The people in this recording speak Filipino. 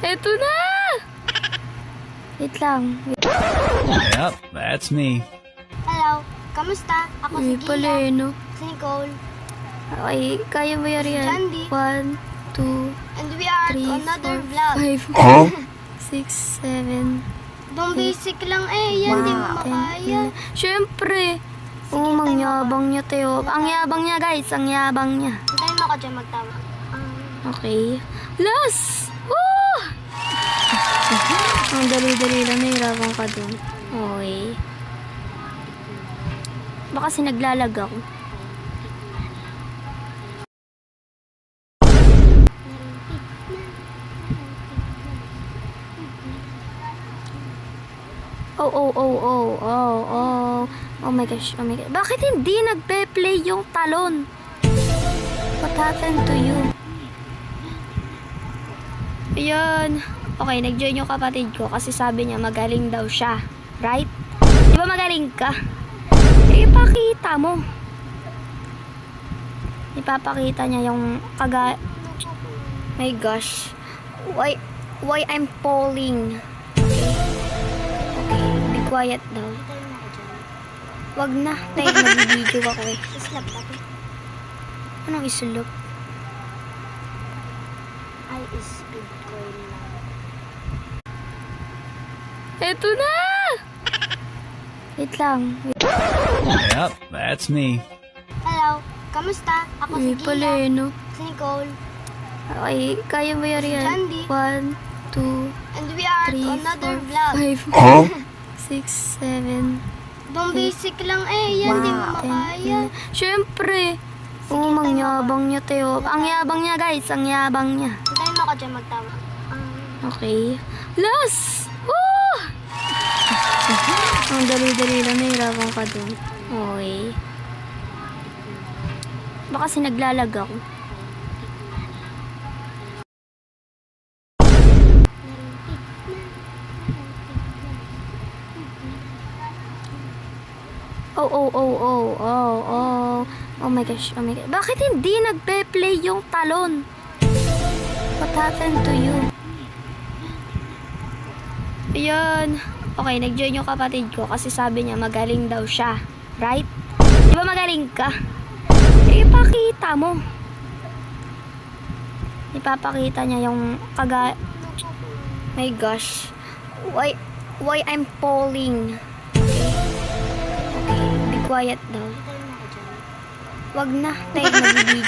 Eto na! Wait lang. Yep, that's me. Hello, kamusta? Ako si Pala Gia. no? Si Nicole. Okay, kaya mo yan yan. Candy. 1, 2, And we are 3, to another 4, vlog. 5, 6, 7, Dong basic lang eh. Yan, di mo 10, makaya. 11. Siyempre. Oo, mangyabang niya, Teo. Ang yabang niya, guys. Ang yabang niya. Hintayin mo ako dyan magtawa. Okay. Last! Woo! Ang dali-dali lang. Nahirapan ka dun. Okay. Baka kasi naglalag ako. Oh my gosh, oh my gosh. Bakit hindi nagpe-play yung talon? What happened to you? Ayan. Okay, nag-join yung kapatid ko kasi sabi niya magaling daw siya. Right? Di ba magaling ka? Ipakita mo. Ipapakita niya yung My gosh. Why I'm falling? Okay, be quiet daw. Wag na. Dahil nag-video ako eh. Islap natin. Anong isulok? Ay, is Bitcoin lang. Eto na! Wait lang. Yep, that's me. Hello, kamusta? Ako si Pala Gia. no? Si Nicole. Okay, kaya mo yan yan. Candy. 1, 2, And we are 3, to another 4, vlog. 5, 6, 7, Dong basic lang eh. Yan, di mo 10, makaya. 11. Siyempre. Oo, mangyabang niya, Teo. Ang yabang niya, guys. Ang yabang niya. Hintayin mo ako dyan magtawa. Okay. Last! Woo! Ang dali-dali lang. Nahirapan ka dun. Okay. Baka kasi naglalag ako. Oh my gosh, oh my gosh. Bakit hindi nagpe-play yung talon? What happened to you? Ayan. Okay, nag-join yung kapatid ko kasi sabi niya magaling daw siya. Right? Di ba magaling ka? Ipakita mo. Ipapakita niya yung My gosh. Why I'm falling? Okay, be quiet daw. Wag na. Dahil nag-video.